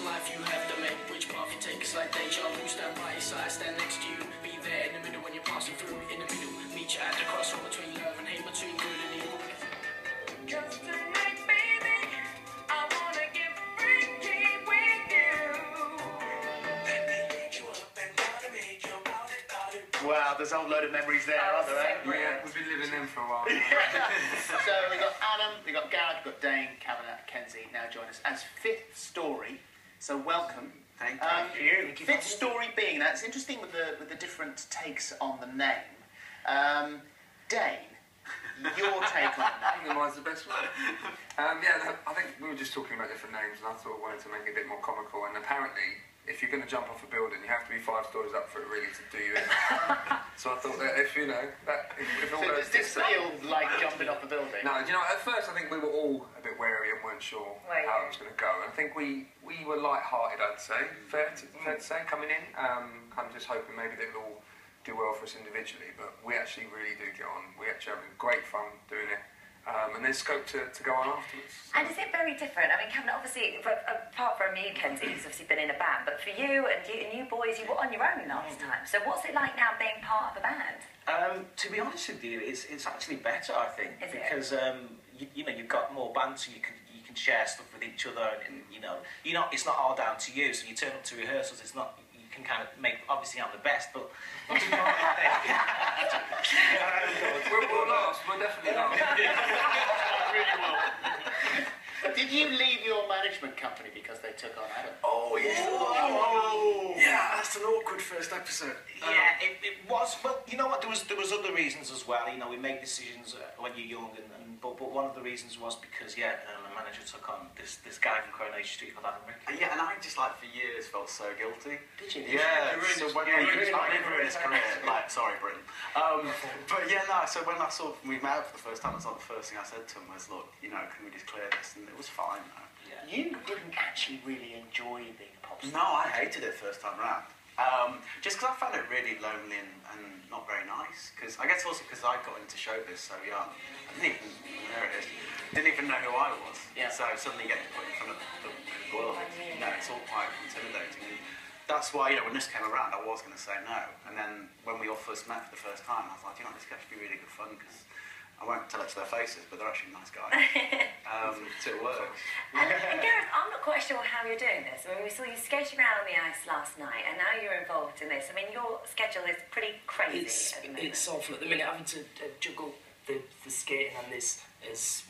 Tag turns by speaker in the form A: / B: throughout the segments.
A: life you have to make. Which path you take is like deja vu. Stand by your side, stand next to you. Be there in the middle when you're passing through. In the middle, meet you at the crossroad between love and hate, between good and evil. Just tonight, baby, I wanna get freaky with you. Let me lead you up and down and make your body.
B: Wow, there's a whole load of memories there, aren't there?
C: Yeah, we've been living them for a while.
B: So we've got Adam, we've got Gareth, we've got Dane, Kavanagh, Kenzie now join us as Fifth Story. So welcome.
C: Thank you.
B: Fifth Story being that, it's interesting with the different takes on the name. Dane, your take on the name.
C: Mine's the best one. Yeah, I think we were just talking about different names, and I thought I wanted to make it a bit more comical. And apparently, if you're going to jump off a building, you have to be 5 stories up for it really to do you in. So I thought that if you know that if all
B: So
C: goes
B: does this feel like jumping off a building?
C: No, you know, at first I think we were all a bit wary and weren't sure how it was going to go. And I think we were light-hearted, I'd say, fair to say, coming in, kind of just hoping maybe they would all do well for us individually. But we actually really do get on. We actually having great fun doing it. And there's scope to go on afterwards. So.
D: And is it very different? I mean, Kevin, obviously, apart from you, Kenzie, who's obviously been in a band, but for you and you boys, you were on your own last time. So what's it like now being part of a band?
E: To be honest with you, it's actually better, I think,
D: Is
E: because you know, you've got more bands, so you can share stuff with each other, and you know, it's not all down to you. So you turn up to rehearsals, it's not. You can kind of make, obviously I'm the best, but
C: we'll last. We'll definitely last.
B: Really well. Did you leave your management company because they took on Adam?
A: Oh, yeah. Oh. Yeah, that's an awkward first episode.
E: Yeah, it was. But you know what? There was other reasons as well. You know, we make decisions when you're young, but one of the reasons was because my manager took on this guy from Coronation Street called Adam Rick.
F: Yeah, and I just like for years felt so guilty.
B: Did you?
F: Yeah. So when he ruined his career, like sorry, Britain. But yeah, no. So when we met up for the first time, it's like the first thing I said to him was, look, you know, can we just clear this? And it was fine.
B: Yeah. You didn't actually really enjoy being a pop star.
F: No, I hated it first time round. Just because I found it really lonely and not very nice. Because I guess also because I got into showbiz so young, didn't even know who I was.
B: Yeah.
F: So suddenly getting put in front of the world, it's all quite intimidating. And that's why, when this came around, I was going to say no. And then when we all first met for the first time, I was like, this could actually be really good fun because I won't tell it to their faces, but they're actually nice guys. So it works.
D: And Gareth, I'm not quite sure how you're doing this. I mean, we saw you skating around on the ice last night, and now you're involved in this. I mean, your schedule is pretty crazy at the moment.
A: It's awful at the minute. Having to juggle the skating and this is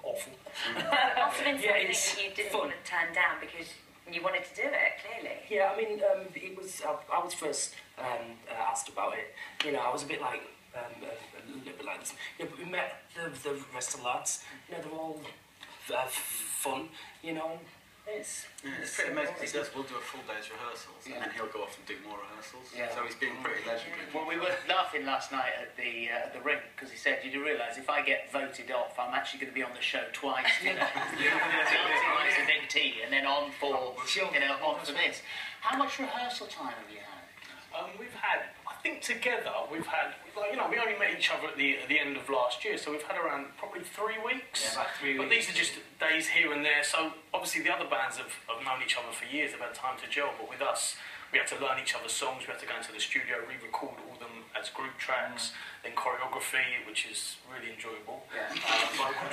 A: awful.
D: But it must have been something that you didn't want to turn down because you wanted to do it, clearly.
A: Yeah, I mean, it was. I was first asked about it. I was a bit like. A little bit like this. But we met the rest of the lads. They're all fun, It's
F: pretty amazing. We'll do a full day's rehearsals, and then he'll go off and do more rehearsals.
B: Yeah.
F: So he's been pretty legendary.
B: Well, we were laughing last night at the ring because he said, "Did you realise if I get voted off, I'm actually going to be on the show twice? Twice a big tea, and then on for on for this." How much rehearsal time have you had?
G: We've had, I think together, we only met each other at the end of last year, so we've had around probably 3 weeks.
B: Yeah, about 3 weeks.
G: But these are just days here and there, so obviously the other bands have known each other for years, they've had time to gel, but with us, we had to learn each other's songs, we had to go into the studio, re-record all them as group tracks, then choreography, which is really enjoyable, vocal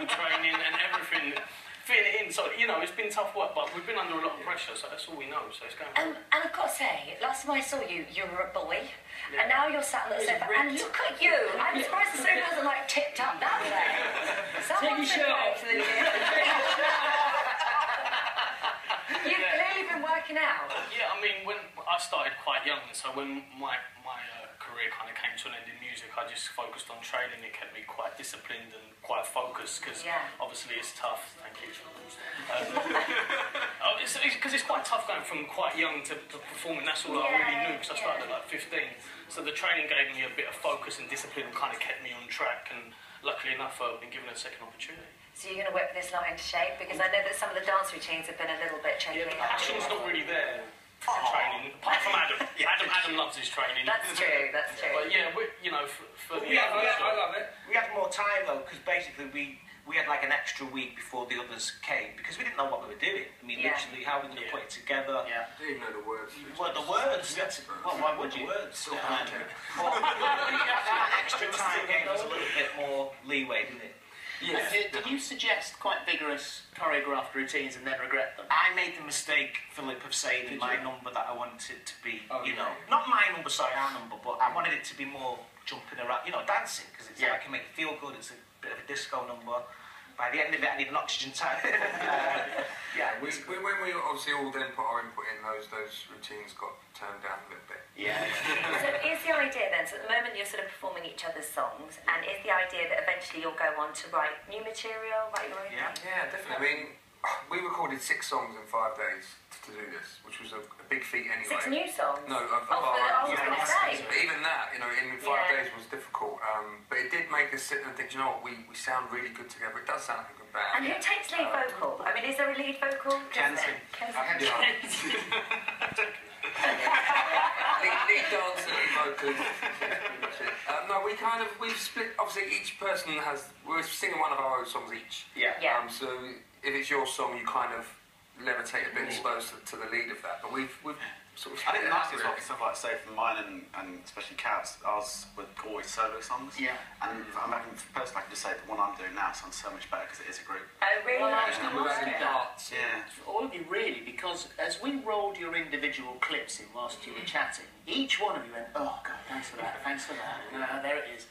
G: training and everything. Fitting it in, so it's been tough work, but we've been under a lot of pressure, so that's all we know, so it's going
D: And I've got to say, last time I saw you, you were a boy, and now you're sat on the sofa, and look at you! I'm surprised the sofa hasn't tipped up that way.
A: Take your shirt off.
D: You've clearly been working out.
G: Yeah, I mean, when I started quite young, so when my career kind of came to an end in music, I just focused on training. It kept me quite disciplined and quite focused, because obviously it's tough. Thank you. Because it's quite tough going from quite young to performing. That's all I really knew, because I started at 15. So the training gave me a bit of focus and discipline and kind of kept me on track, and luckily enough I've been given a second opportunity.
D: So you're going to whip this lot into shape? Because I know that some of the dance routines have been a little bit tricky.
G: Yeah, the passion's not really there. Training, apart from Adam. Adam loves his training.
D: That's true, But
G: yeah, I love it.
E: We had more time though, because basically we we had like an extra week before the others came because we didn't know what we were doing. I mean, literally, how we were going to put it together.
C: I didn't even know the words.
E: Well, the words. Well, why would you? That extra time gave us a little bit more leeway, didn't it?
B: Yes. Did you suggest quite vigorous choreographed routines and then regret them?
E: I made the mistake, Philip, of saying in my number that I wanted to be, not my number, sorry, our number, but I wanted it to be more jumping around, dancing, because it's I can make it feel good. It's a bit of a disco number. By the end of it, I need an oxygen tank.
C: When we obviously all then put our input in, those routines got turned down a little bit.
D: Yeah. So is the idea then, so at the moment you're sort of performing each other's songs, and is the idea that eventually you'll go on to write new material, write your own thing?
C: Yeah, definitely. I mean, we recorded 6 songs in 5 days to do this, which was a big feat anyway.
D: 6 new songs?
C: No,
D: I was going to say.
C: But even that, in 5 days was difficult. But it did make us sit and think, you know what, we sound really good together. It does sound like a good band.
D: And who takes lead vocal? I mean, is there a lead vocal?
C: Kenzie. Lead dancer, lead vocalist. No, we've split, obviously each person we're singing one of our own songs each. So if it's your song, you kind of levitate a bit close to the lead of that. But we've sort of
F: I think the nice thing is, stuff like, say, from mine and especially Cat's, ours were always solo songs.
B: Yeah.
F: And personally, I can just say the one I'm doing now sounds so much better because it is a group.
D: Oh, really?
B: All of you really, because as we rolled your individual clips in whilst you were chatting, each one of you went, oh God, thanks for that, there it is.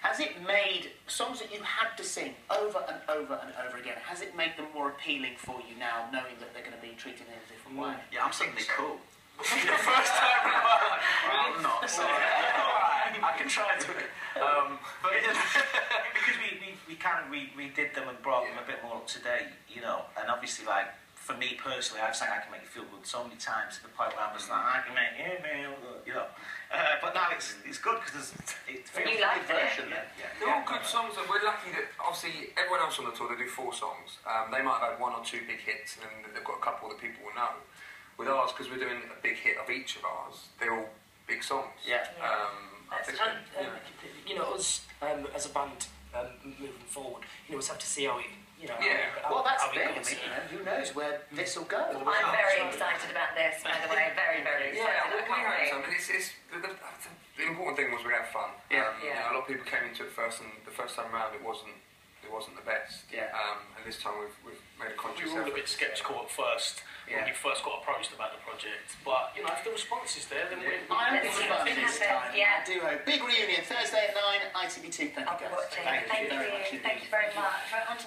B: Has it made songs that you had to sing over and over and over again, has it made them more appealing for you now, knowing that they're going to be treated in a different way?
F: Yeah, I'm suddenly cool.
E: The first time in a while. I'm not, sorry. I can try to. But because we did them and brought them a bit more up to date, and obviously, like, for me personally, I've sang I Can Make You Feel Good so many times to the point where I'm just like, I can make you feel good, but now it's good because it feels like a good version then.
C: They're all good songs, and we're lucky that obviously everyone else on the tour, they do 4 songs. They might have had 1 or 2 big hits, and then they've got a couple that people will know. With ours, because we're doing a big hit of each of ours, they're all big songs.
H: Us as a band moving forward, we'll have to see how it.
B: Well, that's the thing. Who knows where this will go?
D: I'm very excited about this, by the way. Very, very excited.
C: The important thing was we had fun. A lot of people came into it first, and the first time around it wasn't the best. And this time we've made a conscious effort.
G: We were all a bit sceptical at first when we first got approached about the project, but if the response is there, then we're.
B: I hope it's fun this time. I do hope. Big reunion Thursday at 9. ITV2. Thank you guys.
D: Thank you very much.